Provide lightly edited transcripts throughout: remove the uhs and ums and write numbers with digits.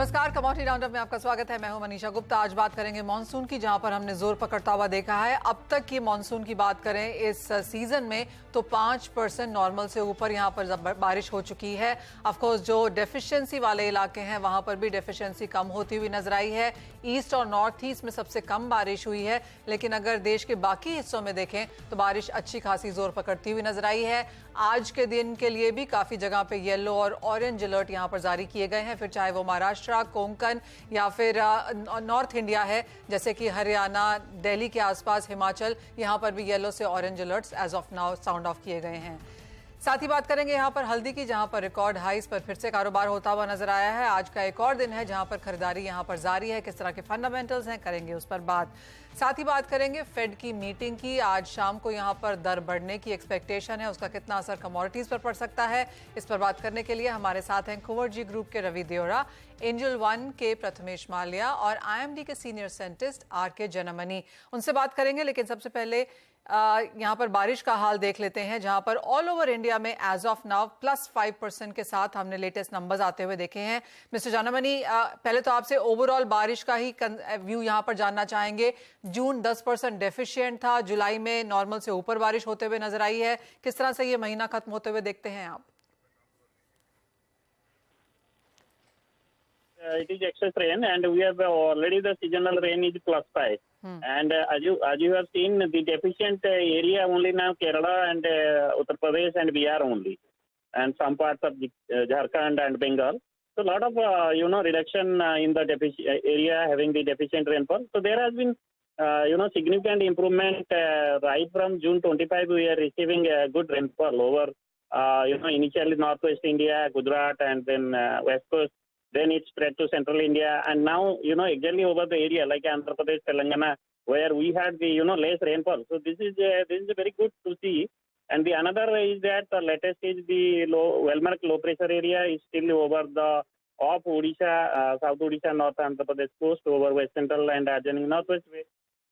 नमस्कार, commodity roundup में आपका स्वागत है। मैं हूं मनीषा गुप्ता। आज बात करेंगे मानसून की, जहां पर हमने जोर पकड़ता हुआ देखा है। अब तक की मानसून की बात करें इस सीजन में तो 5% नॉर्मल से ऊपर यहां पर बारिश हो चुकी है। ऑफकोर्स जो डेफिशिएंसी वाले इलाके हैं वहां पर भी डेफिशिएंसी कम होती हुई नजर आई है। ईस्ट और नॉर्थ ईस्ट में सबसे कम बारिश हुई है, लेकिन अगर देश के बाकी हिस्सों में देखें तो बारिश अच्छी खासी जोर पकड़ती हुई नजर आई है। आज के दिन के लिए भी काफी जगह पे येलो और ऑरेंज अलर्ट यहां पर जारी किए गए हैं, फिर चाहे वो महाराष्ट्र, कोंकण या फिर नॉर्थ इंडिया है, जैसे कि हरियाणा, दिल्ली के आसपास, हिमाचल, यहां पर भी येलो से orange alerts as of now sound off किए गए हैं। साथ ही बात करेंगे यहां पर हल्दी की, जहां पर रिकॉर्ड हाइस पर फिर से कारोबार होता हुआ नजर आया है। आज का एक और दिन है जहां पर खरीदारी यहां पर जारी है। किस तरह के फंडामेंटल्स हैं, करेंगे उस पर बात। साथ ही बात करेंगे फेड की मीटिंग की। आज शाम को यहां पर दर बढ़ने की एक्सपेक्टेशन है, उसका कितना असर कमोडिटीज पर पड़ सकता है, इस पर बात करने के लिए हमारे साथ हैं कुंवर ग्रुप के रवि देओरा, एंजल वन के प्रथमेश माल्या और IMD के सीनियर साइंटिस्ट RK जनमनी। उनसे बात करेंगे, लेकिन सबसे पहले यहां पर बारिश का हाल देख लेते हैं, जहां पर ऑल ओवर इंडिया में एज ऑफ नाउ +5% के साथ हमने लेटेस्ट नंबर्स आते हुए देखे हैं। मिस्टर जानमनी, पहले तो आपसे ओवरऑल बारिश का ही व्यू यहां पर जानना चाहेंगे। जून 10% डेफिशिएंट था, जुलाई में नॉर्मल से ऊपर बारिश होते हुए नजर आई है। किस तरह से ये महीना खत्म होते हुए देखते हैं आप? It is excess rain, and we have already the seasonal rain is +5. And as you have seen, the deficient area only now Kerala and Uttar Pradesh and Bihar only, and some parts of Jharkhand and Bengal. So a lot of reduction in the area having the deficient rainfall. So there has been significant improvement right from June 25. We are receiving good rainfall over initially northwest India, Gujarat, and then west coast. Then it spread to central India, and now exactly over the area like Andhra Pradesh, Telangana, where we had the less rainfall. So this is very good to see. And the another is that the latest is the well-marked low pressure area is still over the off Odisha, South Odisha, North Andhra Pradesh coast, over West Central and adjoining Northwest way.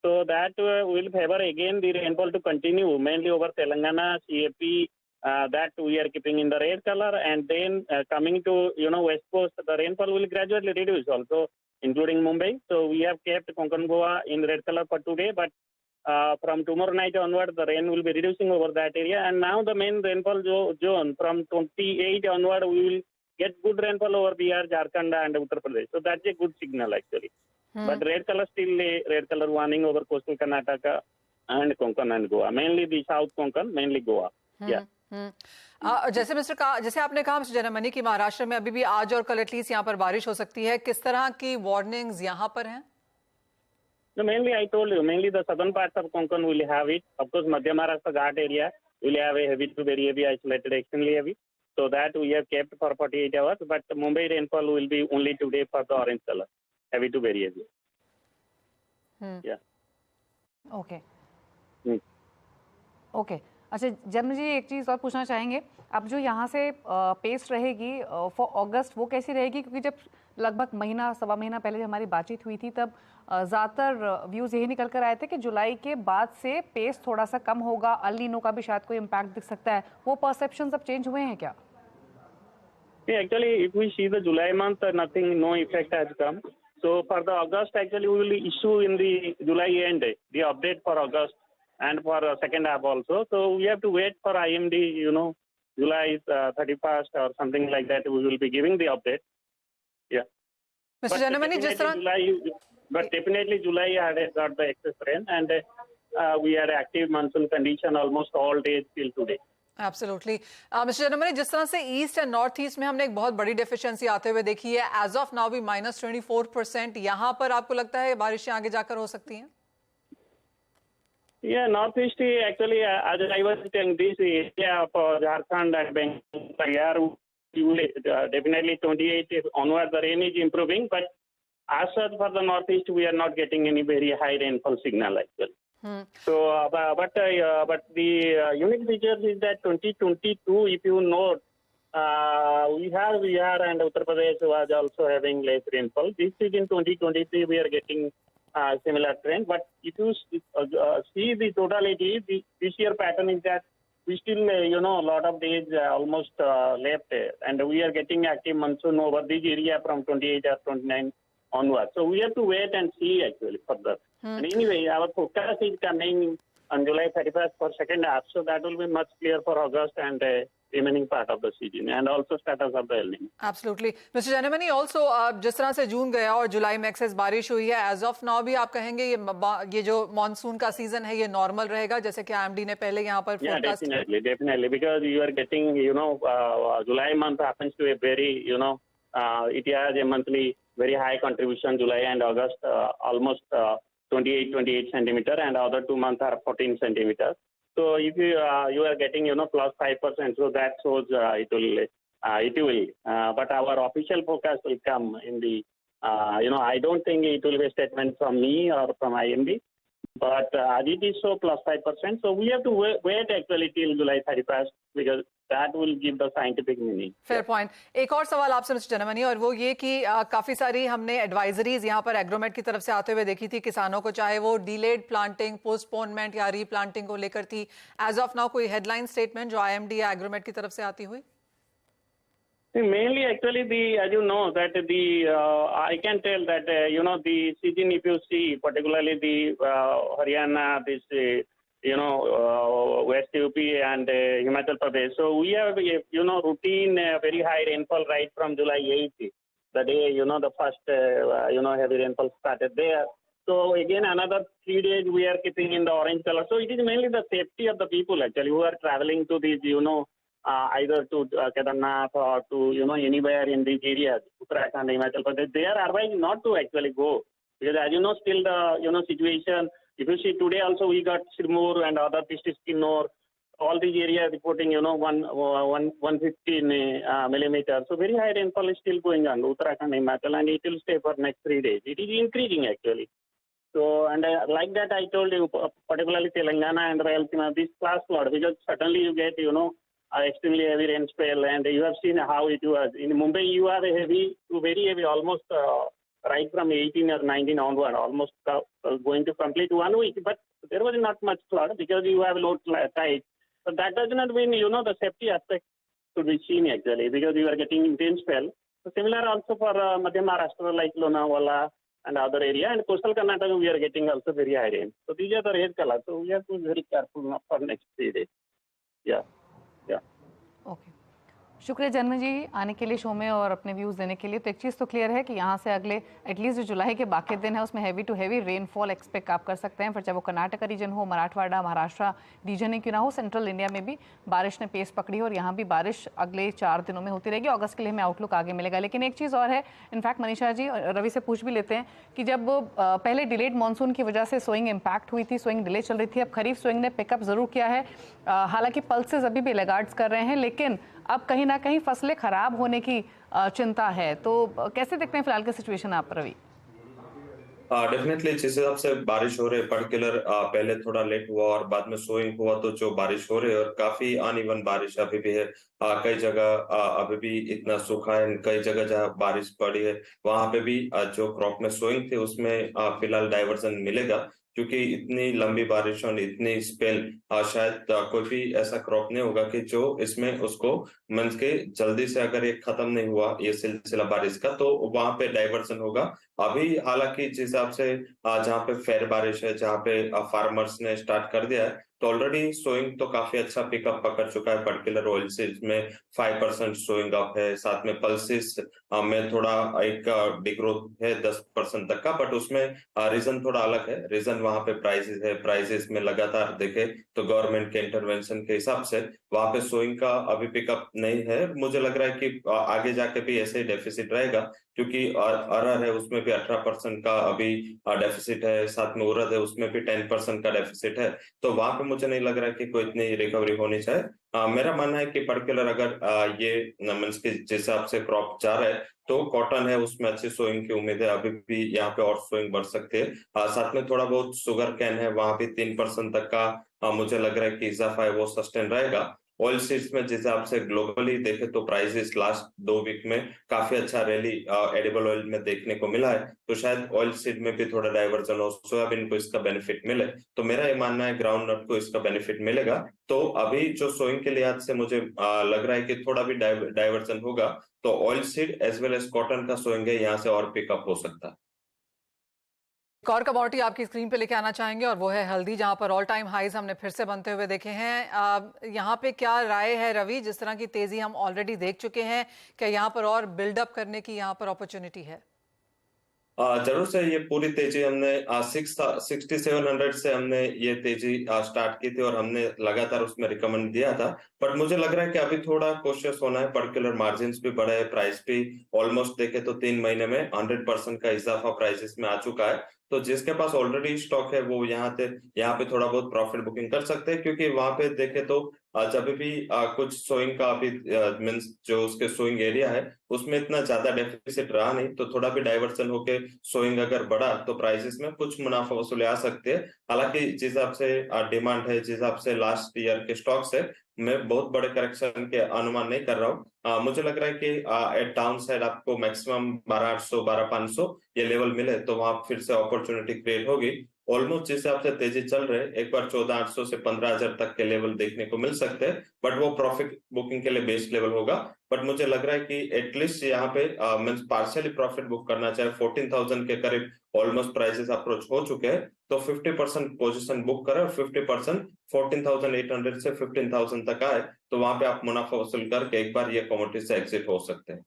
So that will favor again the rainfall to continue mainly over Telangana, CAP. That we are keeping in the red color, and then coming to west coast, the rainfall will gradually reduce also, including Mumbai. So we have kept Konkan Goa in red color for today, but from tomorrow night onward, the rain will be reducing over that area. And now the main rainfall zone from 28 onward, we will get good rainfall over Bihar, Jharkhand, and Uttar Pradesh. So that's a good signal actually. But red color still a red color warning over coastal Karnataka and Konkan and Goa, mainly the South Konkan, mainly Goa. Yeah. जैसे आपने कहा mister जनमनी की महाराष्ट्र में अभी भी आज और कल एटलीस्ट यहाँ पर बारिश हो सकती है, किस तरह की वार्निंग्स यहाँ पर हैं? No, mainly I told you, mainly the southern parts of Konkan will have it. Of course, Madhya Maharashtra Ghat area will have a heavy to very heavy, isolated, extremely heavy. So that we have kept for 48 hours. But Mumbai rainfall will be only today for the orange color, heavy to very heavy. Yeah. Okay. Okay. अच्छा जनमनी जी, एक चीज़ और पूछना चाहेंगे, अब जो यहाँ से pace रहेगी फॉर अगस्त वो कैसी रहेगी? क्योंकि जब लगभग महीना सवा महीना पहले जब हमारी बातचीत हुई थी तब ज़्यादातर व्यूज़ यही निकल कर आए थे कि जुलाई के बाद से पेस थोड़ा सा कम होगा, अल नीनो का भी शायद कोई इम्पैक्ट दिख सकता है। वो परसेप्शन अब चेंज हुए हैं क्या? Actually, if we see the July month, nothing, no effect has come. So for the August, actually we will issue in the July end the update for August. And for second half also. So we have to wait for IMD, July 31st or something like that. We will be giving the update. Yeah. Mr. Janamani, but definitely July had got the excess rain, and we had active monsoon condition almost all days till today. Absolutely. Mister जनमनी, जिस तरह से east and north east में हमने एक बहुत बड़ी deficiency आते हुए देखी है, एज ऑफ नाउ भी -24%, यहाँ पर आपको लगता है बारिशें आगे जाकर हो सकती हैं? Yeah, northeast actually, as I was telling, this area for Jharkhand and Bengal, definitely 28 onward the rain is improving, but as such for the northeast we are not getting any very high rainfall signal actually. So, but the unique feature is that 2022, if you note, we have Bihar and Uttar Pradesh was also having less rainfall. This is in 2023 we are getting similar trend, but if you see the totality, this year pattern is that we still, a lot of days almost left, and we are getting active monsoon over this area from 28 or 29 onwards. So we have to wait and see actually further. And anyway, our forecast is coming on July 31st for second half, so that will be much clear for August and remaining part of the season, and also status of the El Niño. Absolutely. Mr. Janamani, also जिस तरह से जून गया और जुलाई में access बारिश हुई है, as of now भी आप कहेंगे ये जो मॉनसून का सीजन है ये नॉर्मल रहेगा, जैसे कि IMD ने पहले यहाँ पर forecast Yeah, definitely, because you are getting, July month happens to be very, it has a monthly very high contribution, July and August, almost 28 centimeter, and other 2 months are 14 centimeters. So if you are getting, plus 5%, so that shows it will. But our official forecast will come in the, I don't think it will be a statement from me or from IMD. But as it is so plus 5%, so we have to wait actually till July 31st, because that will give the scientific meaning. Fair point. एक और सवाल आपसे mister जनमनी, और वो ये कि काफी सारी हमने एडवाइजरीज यहाँ पर एग्रोमेट की तरफ से आते हुए देखी थी किसानों को, चाहे वो डिलेड प्लांटिंग, पोस्टपोनमेंट या रीप्लांटिंग को लेकर थी. एज ऑफ नाउ कोई हेडलाइन स्टेटमेंट जो IMD या एग्रोमेट की तरफ से आती हुई? Mainly, actually, as you know, that I can tell that, the season, if you see, particularly the Haryana, this, West UP and Himachal Pradesh. So we have, routine very high rainfall right from July 8th, the day, the first, heavy rainfall started there. So again, another 3 days we are keeping in the orange color. So it is mainly the safety of the people actually who are traveling to these, either to Kedarnath or to, anywhere in these areas, Uttarakhand, Himachal Pradesh. They are advised not to actually go, because as you know, still the, situation, if you see today also we got Sirmoor and other districts, Kinnor, all these areas reporting, 115 millimeters. So very high rainfall is still going on, Uttarakhand, Himachal, and it will stay for next 3 days. It is increasing actually. So, and like that I told you, particularly Telangana and Rayalaseema, this class flood, because suddenly you get, extremely heavy rainfall, and you have seen how it was. In Mumbai, you have a heavy to very heavy, almost right from 18 or 19 onward, almost going to complete 1 week. But there was not much flood because you have low tide. But that does not mean, the safety aspect should be seen actually, because you are getting intense spell. So similar also for Madhya Maharashtra, like Lonavala and other area, and coastal Karnataka, we are getting also very high rain. So these are the red colors. So we have to be very careful for next 3 days. Yeah. Okay, शुक्रिया जन्म जी आने के लिए show में और अपने views देने के लिए. तो एक चीज़ तो क्लियर है कि यहाँ से अगले एटलीस्ट जो जुलाई के बाकी दिन है उसमें heavy to heavy rainfall expect आप कर सकते हैं. फिर चाहे वो कर्नाटका रीजन हो, मराठवाड़ा, महाराष्ट्र रीजन ही क्यों ना हो, सेंट्रल इंडिया में भी बारिश ने पेस पकड़ी और यहाँ भी बारिश अगले 4 दिनों में होती रहेगी. अगस्त के लिए हमें आउटलुक आगे मिलेगा. लेकिन एक चीज़ और है, इनफैक्ट मनीषा जी, रवि से पूछ भी लेते हैं कि जब पहले डिलेड मानसून की वजह से सोइंग इम्पैक्ट हुई थी, सोइंग डिले चल रही थी, अब खरीफ सोइंग ने पिकअप ज़रूर किया है. हालांकि पल्सेस अभी भी लैगार्ड्स कर रहे हैं, लेकिन अब कहीं ना कहीं फसलें खराब होने की चिंता है. तो कैसे देखते हैं फिलहाल की सिचुएशन आप, रवि? डेफिनेटली जिस हिसाब से बारिश हो रही है, पर्टिकुलर पहले थोड़ा लेट हुआ और बाद में सोइंग हुआ, तो जो बारिश हो रही है और काफी अनइवन बारिश अभी भी है. कई जगह अभी भी इतना सूखा है, कई जगह जहाँ बारिश पड़ी है वहां पे भी जो क्रॉप में सोइंग थे उसमें फिलहाल डाइवर्जन मिलेगा, क्योंकि इतनी लंबी बारिश और इतनी स्पेल शायद कोई भी ऐसा क्रॉप नहीं होगा कि जो इसमें उसको मींस के जल्दी से अगर ये खत्म नहीं हुआ ये सिलसिला बारिश का, तो वहां पे डाइवर्जन होगा. अभी हालांकि जिस हिसाब से जहाँ पे फेयर बारिश है, जहाँ पे फार्मर्स ने स्टार्ट कर दिया है, तो ऑलरेडी सोइंग तो काफी अच्छा पिकअप पकड़ चुका है. पर्टिकुलर ऑयल सीड्स में 5% सोइंग अप है, साथ में पल्सेस में थोड़ा एक डिग्रोथ है 10% तक का. बट उसमें रीजन थोड़ा अलग है. रीजन वहां पे प्राइसेस है. प्राइसेस में लगातार देखे तो गवर्नमेंट के इंटरवेंशन के हिसाब से वहां पे सोइंग का अभी पिकअप नहीं है. मुझे लग रहा है कि आगे जाके भी ऐसे ही डेफिसिट रहेगा, क्योंकि अरहर है उसमें भी 18% का अभी डेफिसिट है, साथ में उड़द है उसमें भी 10% का डेफिसिट है. तो वहां पे मुझे नहीं लग रहा है कि कोई इतनी रिकवरी होनी चाहिए. मेरा मानना है कि पर्टिकुलर अगर ये मींस के जिस हिसाब से क्रॉप जा रहा है, तो कॉटन है उसमें अच्छी सोइंग की उम्मीद है. अभी भी यहाँ पे और सोइंग बढ़ सकती है. साथ में थोड़ा बहुत शुगर कैन है, वहां भी 3% तक का मुझे लग रहा है कि इजाफा है वो सस्टेन रहेगा. ऑयल सीड्स में जिस हिसाब से ग्लोबली देखे तो प्राइसेस लास्ट 2 वीक में काफी अच्छा रैली एडिबल ऑयल में देखने को मिला है, तो शायद ऑयल सीड में भी थोड़ा डाइवर्जन हो, सोयाबीन को इसका बेनिफिट मिले। तो मेरा ये मानना है ग्राउंड नट को इसका बेनिफिट मिलेगा। तो अभी जो सोइंग के लिहाज से मुझे लग रहा है कि थोड़ा भी डाइवर्जन होगा, तो oil seed as well as cotton का सोइंग है यहाँ से और पिकअप हो सकता है। एक और कमोडिटी आपकी स्क्रीन पे लेके आना चाहेंगे और वो है हल्दी, जहां पर ऑल टाइम हाईज हमने फिर से बनते हुए देखे हैं। यहाँ पे क्या राय है रवि, जिस तरह की तेजी हम ऑलरेडी देख चुके हैं, क्या यहाँ पर और बिल्डअप करने की यहाँ पर अपॉर्चुनिटी है? जरूर से ये पूरी तेजी हमने 6700 से हमने ये तेजी स्टार्ट की थी और हमने लगातार उसमें रिकमेंड दिया था। बट मुझे लग रहा है कि अभी थोड़ा कोशियस होना है, पर्टिकुलर मार्जिन भी बढ़े है, प्राइस भी ऑलमोस्ट देखे तो 3 महीने में 100% का इजाफा प्राइसेस में आ चुका है। तो जिसके पास ऑलरेडी स्टॉक है वो यहाँ पे थोड़ा बहुत प्रॉफिट बुकिंग कर सकते हैं, क्योंकि वहां पे देखे तो जब भी कुछ सोइंग का अभी मीन्स जो उसके सोइंग एरिया है उसमें इतना ज्यादा डेफिसिट रहा नहीं, तो थोड़ा भी डाइवर्सन होके सोइंग अगर बढ़ा तो प्राइसेस में कुछ मुनाफा वसूली आ सकते हैं। हालांकि जिस हिसाब से डिमांड है, जिस हिसाब से लास्ट ईयर के स्टॉक्स है, मैं बहुत बड़े करेक्शन के अनुमान नहीं कर रहा हूँ। मुझे लग रहा है कि एट डाउन साइड आपको मैक्सिमम 12800 12500 ये लेवल मिले तो वहां फिर से अपॉर्चुनिटी क्रिएट होगी। ऑलमोस्ट जिस हिसाब से तेजी चल रहे एक बार 14800 से 15000 तक के लेवल देखने को मिल सकते हैं, बट वो प्रॉफिट बुकिंग के लिए बेस्ट लेवल होगा। बट मुझे लग रहा है कि एटलीस्ट यहाँ पे मीन्स पार्शियली प्रॉफिट बुक करना चाहे 14000 के करीब ऑलमोस्ट प्राइसेस अप्रोच हो चुके हैं, तो 50% पोजीशन बुक करें और 50% 14800 से 15000 तक आए तो वहां पे आप मुनाफा वसूल करके एक बार ये कमोडिटी से एग्जिट हो सकते हैं।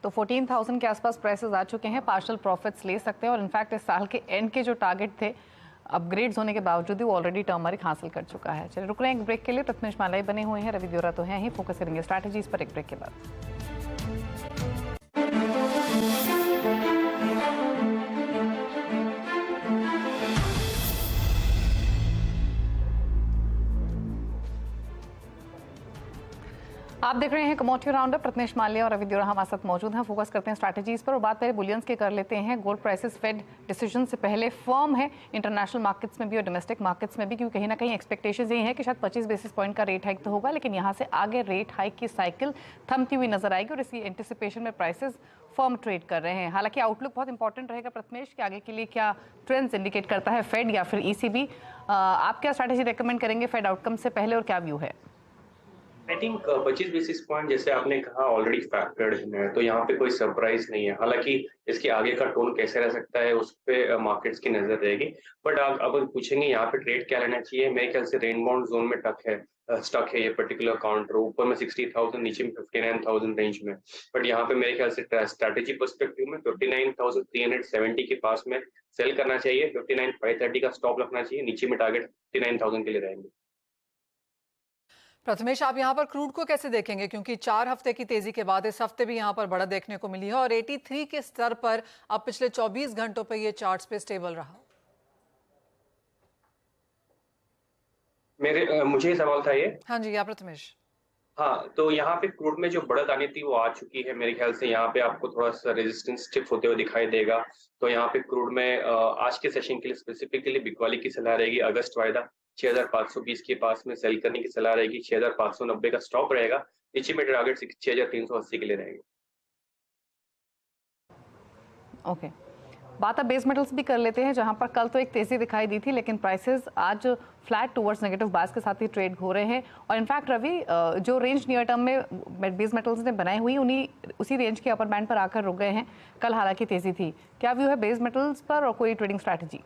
तो 14,000 के आसपास प्राइसेस आ चुके हैं, पार्शियल प्रॉफिट्स ले सकते हैं और इनफैक्ट इस साल के एंड के जो टारगेट थे अपग्रेड्स होने के बावजूद वो ऑलरेडी टर्मरिक हासिल कर चुका है। चलिए रुक रहे हैं एक ब्रेक के लिए। प्रथमेश मालाई बने हुए हैं, रवि दियोरा तो हैं ही, फोकस करेंगे स्ट्रैटेजीज पर एक ब्रेक के बाद। आप देख रहे हैं कमोडिटी राउंडअप, प्रथमेश माल्या और रवि दियोरा हमारे साथ मौजूद हैं। फोकस करते हैं स्ट्रैटेजीज पर और बात पहले बुलियंस के कर लेते हैं। गोल्ड प्राइसेस फेड डिसीजन से पहले फर्म है इंटरनेशनल मार्केट्स में भी और डोमेस्टिक मार्केट्स में भी, क्योंकि कहीं ना कहीं एक्सपेक्टेशंस ये है कि शायद 25 बेसिस पॉइंट का रेट हाइक तो होगा, लेकिन यहाँ से आगे रेट हाइक की साइकिल थमती हुई नजर आएगी और इसी एंटिसिपेशन में प्राइसेस फर्म ट्रेड कर रहे हैं। हालांकि आउटलुक बहुत इंपॉर्टेंट रहेगा प्रथमेश कि आगे के लिए क्या ट्रेंड्स इंडिकेट करता है फेड या फिर ईसीबी। आप क्या स्ट्रैटेजी रेकमेंड करेंगे फेड आउटकम से पहले और क्या व्यू है? आई थिंक 25 बेसिस पॉइंट जैसे आपने कहा ऑलरेडी फैक्टर्ड है, तो यहाँ पे कोई सरप्राइज नहीं है। हालांकि इसके आगे का टोन कैसे रह सकता है उस पे मार्केट्स की नजर रहेगी। बट आप अब पूछेंगे यहाँ पे ट्रेड क्या लेना चाहिए, मेरे ख्याल से रेन बाउंड जोन में स्टक है ये पर्टिकुलर काउंटर, ऊपर में 60,000 नीचे में 59,000 रेंज में। बट यहाँ पे मेरे ख्याल से स्ट्रैटेजी पर्सपेक्टिव में 59,370 के पास में सेल करना चाहिए, 59,530 का स्टॉप रखना चाहिए, नीचे में टारगेट 59,000 के लिए रहेंगे। प्रथमेश, आप यहाँ पर क्रूड को कैसे देखेंगे, क्योंकि 4 हफ्ते की तेजी के बाद इस हफ्ते भी यहाँ पर बढ़त देखने को मिली है और 83 के स्तर पर अब पिछले 24 घंटों पे ये चार्ट्स पे स्टेबल रहा। मुझे सवाल था ये। हाँ जी, आप प्रथमेश। हाँ, तो यहाँ पे क्रूड में जो बढ़त आनी थी वो आ चुकी है। मेरे ख्याल से यहाँ पे आपको थोड़ा सा रेजिस्टेंस स्टिफ होते हुए दिखाई देगा। तो यहाँ पे क्रूड में आज के सेशन के लिए स्पेसिफिकली बिकवाली की सलाह रहेगी। अगस्त वायदा 6520 के पास में सेल करने की सलाह रहेगी, 6590 का स्टॉप रहेगा, नीचे में टारगेट 6380 के लिए रहेंगे। ओके, बात अब बेस मेटल्स भी कर लेते हैं, जहां पर कल तो एक तेजी दिखाई दी थी लेकिन प्राइसेस आज फ्लैट टुवर्ड्स नेगेटिव बायस के साथ ही ट्रेड हो रहे हैं। और इनफैक्ट रवि, जो रेंज नियर टर्म में बेस मेटल्स ने बनाई हुई उसी रेंज के अपर बैंड पर आकर रुक गए हैं। कल हालांकि तेजी थी, क्या व्यू है बेस मेटल्स पर और कोई ट्रेडिंग स्ट्रैटेजी?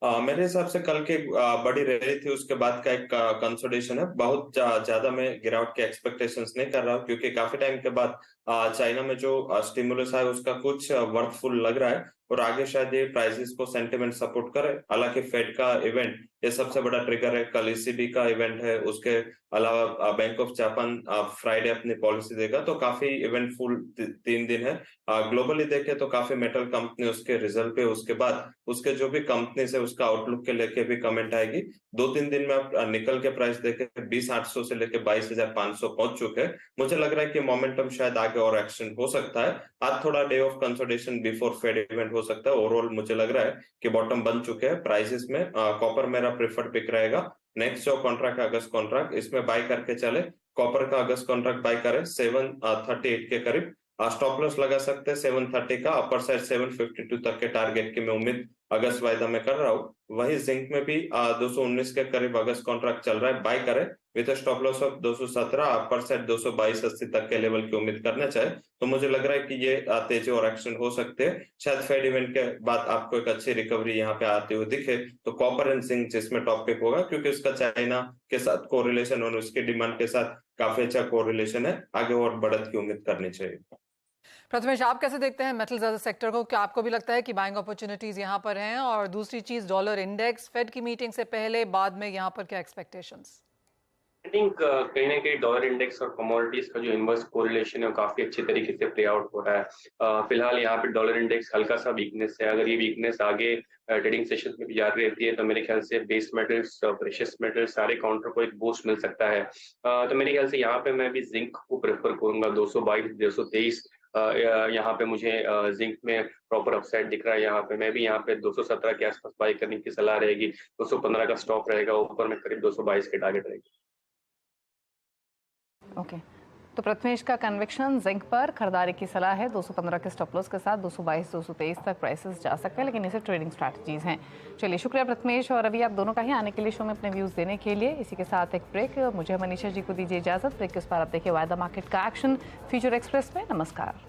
मेरे हिसाब से कल के बड़ी रैली थी, उसके बाद का एक कंसोलिडेशन है। बहुत ज्यादा मैं गिरावट के एक्सपेक्टेशंस नहीं कर रहा हूँ, क्योंकि काफी टाइम के बाद चाइना में जो स्टिमुलस है उसका कुछ वर्कफुल लग रहा है और आगे शायद ये प्राइसेस को सेंटिमेंट सपोर्ट करे। हालांकि फेड का इवेंट ये सबसे बड़ा ट्रिगर है, कल ईसीबी का इवेंट है, उसके अलावा बैंक ऑफ जापान फ्राइडे अपनी पॉलिसी देगा, तो काफी इवेंटफुल 3 दिन है। ग्लोबली देखे तो काफी मेटल कंपनी उसके रिजल्ट पे, उसके बाद उसके जो भी कंपनी से उसका आउटलुक के लेके भी कमेंट आएगी। 2-3 दिन में आप निकल के प्राइस देखे 20,800 से लेके 22,500 पहुंच चुके हैं। मुझे लग रहा है कि मोमेंटम शायद आगे आगे और एक्सटेंड हो सकता है। आज थोड़ा day of consolidation before Fed event हो सकता है। ओवरऑल मुझे लग रहा है कि बॉटम बन चुके हैं प्राइसेस में। कॉपर मेरा प्रेफर्ड पिक रहेगा। नेक्स्ट जो कॉन्ट्रैक्ट अगस्त कॉन्ट्रैक्ट, इसमें बाय करके चले। कॉपर का अगस्त कॉन्ट्रैक्ट बाय करें 738 के करीब। स्टॉप लॉस लगा सकते हैं 730 का। अपर साइड 752 तक के टारगेट की मैं उम्मीद अगस्त वायदा में कर रहा हूँ। वही जिंक में भी 219 के करीब अगस्त कॉन्ट्रैक्ट चल रहा है, बाय करें with stop loss of 217। Upper side 222.80 तक के लेवल की उम्मीद करना चाहे तो मुझे लग रहा है कि ये तेजी और एक्सटेंड हो सकते हैं। शायद फेड इवेंट के बाद आपको एक अच्छी रिकवरी यहाँ पे आते हुए दिखे तो कॉपर एंड जिंक जिसमें टॉप पिक होगा, क्योंकि उसका चाइना के साथ कोरिलेशन और उसकी डिमांड के साथ काफी अच्छा कोरिलेशन है। आगे और बढ़त की उम्मीद करनी चाहिए। प्रथमेश, आप कैसे देखते हैं मेटल्स एज अ सेक्टर को? क्या आपको भी लगता है कि बाइंग अपॉर्चुनिटीज यहाँ पर हैं? और दूसरी चीज, डॉलर इंडेक्स फेड की मीटिंग से पहले बाद में यहाँ पर क्या एक्सपेक्टेशंस? आई थिंक कहीं ना कहीं डॉलर इंडेक्स और कमोडिटीज का जो इनवर्स कोरिलेशन है वो काफी अच्छे तरीके से प्ले आउट हो रहा है। फिलहाल यहाँ पे डॉलर इंडेक्स हल्का सा वीकनेस है। अगर ये वीकनेस आगे ट्रेडिंग सेशन में भी जारी रहती है तो मेरे ख्याल से बेस मेटल्स, प्रेशियस मेटल्स, सारे काउंटर को एक बूस्ट मिल सकता है। तो मेरे ख्याल से यहाँ पे मैं भी जिंक को प्रेफर करूंगा। 222, 223 यहाँ पे मुझे जिंक में प्रॉपर अपसाइड दिख रहा है। यहाँ पे मैं भी यहाँ पे 217 के आसपास बाई करने की सलाह रहेगी। 215 का स्टॉप रहेगा। ऊपर में करीब 222 के टारगेट रहेगी। ओके, तो प्रथमेश का कन्विक्शन जिंक पर खरीदारी की सलाह है। 215 के स्टॉप लॉस के साथ 222, 223 तक प्राइसेस जा सकते हैं, लेकिन इसे ट्रेडिंग स्ट्रैटेजीज हैं। चलिए, शुक्रिया प्रथमेश और रवि, आप दोनों का ही आने के लिए, शो में अपने व्यूज़ देने के लिए। इसी के साथ एक ब्रेक। मुझे मनीषा जी को दीजिए इजाज़त। ब्रेक के उस पर आप देखिए वायदा मार्केट का एक्शन फ्यूचर एक्सप्रेस में। नमस्कार।